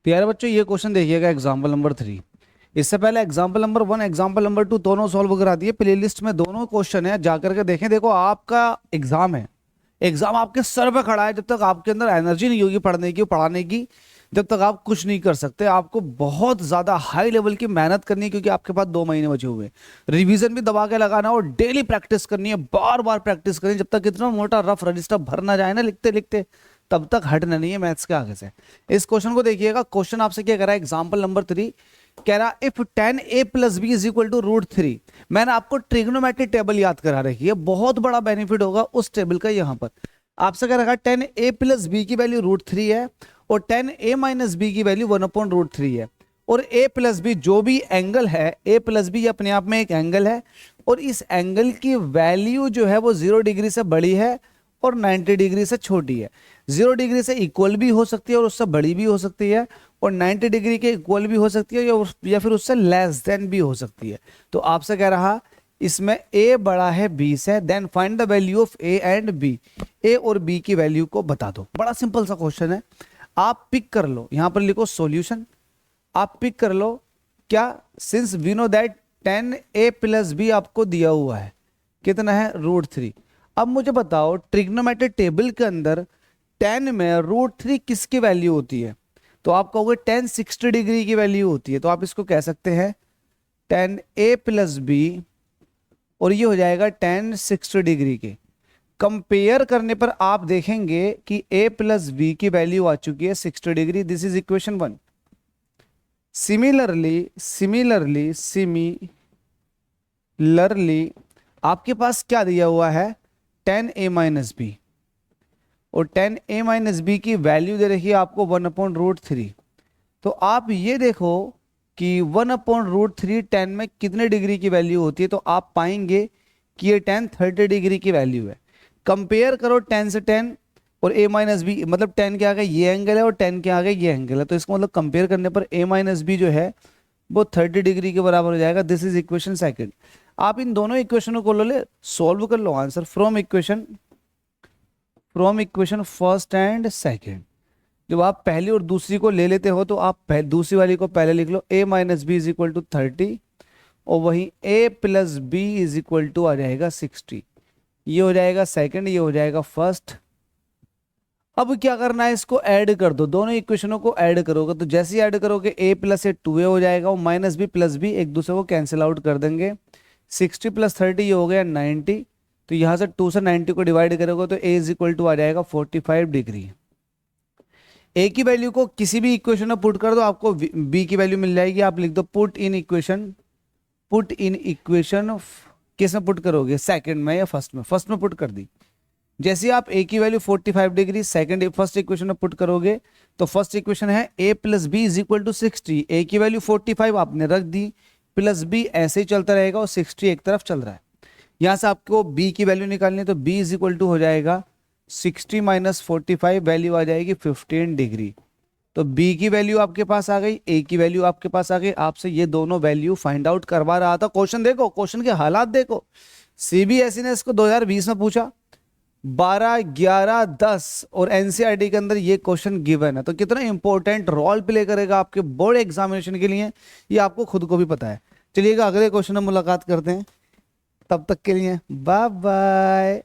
तो यार बच्चों ये क्वेश्चन देखिएगा एग्जाम्पल नंबर 3। इससे पहले एग्जाम्पल नंबर 1 एग्जाम्पल नंबर 2 दोनों सॉल्व करा दिए, प्लेलिस्ट में दोनों क्वेश्चन है, जाकर के देखें। देखो आपका एग्जाम है, एग्जाम आपके सर पे खड़ा है। जब तक आपके अंदर एनर्जी नहीं होगी पढ़ने की पढ़ाने की, जब तक आप कुछ नहीं कर सकते। आपको बहुत ज्यादा हाई लेवल की मेहनत करनी है, क्योंकि आपके पास 2 महीने बचे हुए। रिवीजन भी दबा के लगाना और डेली प्रैक्टिस करनी है, बार बार प्रैक्टिस करनी है, जब तक इतना मोटा रफ रजिस्टर भर ना जाए ना लिखते लिखते, तब तक हटना नहीं है मैथ्स के आगे से। इस क्वेश्चन को देखिएगा, क्वेश्चन आपसे क्या कह रहा है, एग्जाम्पल नंबर 3 कह रहा if tan a plus B is equal to √3। मैंने आपको ट्रिग्नोमेट्रिक टेबल याद करा रखी है, बहुत बड़ा बेनिफिट होगा उस टेबल का। यहां पर आपसे कह रखा है tan a प्लस बी की वैल्यू √3 है और tan a माइनस बी की वैल्यू 1/√3 है। और a प्लस बी जो भी एंगल है, a प्लस बी अपने आप में एक एंगल है, और इस एंगल की वैल्यू जो है वो 0 डिग्री से बड़ी है और 90 डिग्री से छोटी है। 0 डिग्री से इक्वल भी हो सकती है और उससे बड़ी भी हो सकती है, और 90 डिग्री के इक्वल भी हो सकती है, या फिर उससे लेस देन भी हो सकती है। तो आपसे कह रहा इसमें a बड़ा है b से, then find the value of a and b। a और b की वैल्यू को बता दो। बड़ा सिंपल सा क्वेश्चन है, आप पिक कर लो, यहां पर लिखो सॉल्यूशन। आप पिक कर लो क्या, since we know that tan a plus B आपको दिया हुआ है, कितना है √3। अब मुझे बताओ ट्रिग्नोमेट्रिक टेबल के अंदर tan में √3 किसकी वैल्यू होती है? तो आप कहोगे tan 60 डिग्री की वैल्यू होती है। तो आप इसको कह सकते हैं tan a प्लस बी, और ये हो जाएगा tan 60 डिग्री के। कंपेयर करने पर आप देखेंगे कि a प्लस बी की वैल्यू आ चुकी है 60 degree. This is equation 1। Similarly आपके पास क्या दिया हुआ है, tan a माइनस बी, और tan a माइनस बी की वैल्यू दे रखी है आपको 1/√3। तो आप ये देखो कि 1/√3 tan में कितने डिग्री की वैल्यू होती है, तो आप पाएंगे कि ये tan 30 डिग्री की वैल्यू है। कंपेयर करो tan से tan, और a माइनस बी मतलब tan के आगे ये एंगल है और tan के आगे ये एंगल है, तो इसको मतलब कंपेयर करने पर a माइनस बी जो है वो 30 डिग्री के बराबर हो जाएगा। This is equation second. आप इन दोनों इक्वेशनों को ले सॉल्व कर लो answer from equation first and second. जब आप पहली और दूसरी को ले लेते हो तो आप दूसरी वाली को पहले लिख लो, a minus B is equal to 30, और वहीं a plus B is equal to आ जाएगा 60। ये हो जाएगा सेकंड, ये हो जाएगा फर्स्ट। अब क्या करना है, इसको ऐड कर दो, दोनों इक्वेशनों को ऐड करोगे तो जैसे ही ऐड करोगे a प्लस 2a हो जाएगा, और माइनस बी प्लस बी एक दूसरे को कैंसिल आउट कर देंगे। 60 प्लस 30 ये हो गया 90, तो यहां से 2 से 90 को डिवाइड करोगे तो a इज इक्वल टू आ जाएगा 45 डिग्री। a की वैल्यू को किसी भी इक्वेशन में पुट कर दो, आपको b की वैल्यू मिल जाएगी। आप लिख दो पुट इन इक्वेशन किस में पुट करोगे, सेकंड में या फर्स्ट में? फर्स्ट में पुट कर दी। जैसे आप a की वैल्यू 45 डिग्री फर्स्ट इक्वेशन में पुट करोगे, तो फर्स्ट इक्वेशन है a plus B is equal to 60। a की वैल्यू 45 आपने रख दी, प्लस b ऐसे ही चलता रहेगा और 60 एक तरफ चल रहा है। यहां से आपको b की वैल्यू निकालनी है, तो b इज इक्वल टू हो जाएगा 60 माइनस 45, वैल्यू आ जाएगी 15 डिग्री। तो b की वैल्यू आपके पास आ गई, a की वैल्यू आपके पास आ गई। आपसे ये दोनों वैल्यू फाइंड आउट करवा रहा था। क्वेश्चन देखो, क्वेश्चन के हालात देखो। सीबीएसई ने इसको 2020 में पूछा, 12, 11, 10 और एनसीईआरटी के अंदर ये क्वेश्चन गिवन है। तो कितना इंपॉर्टेंट रोल प्ले करेगा आपके बोर्ड एग्जामिनेशन के लिए, ये आपको खुद को भी पता है। चलिएगा अगले क्वेश्चन में मुलाकात करते हैं, तब तक के लिए बाय बाय।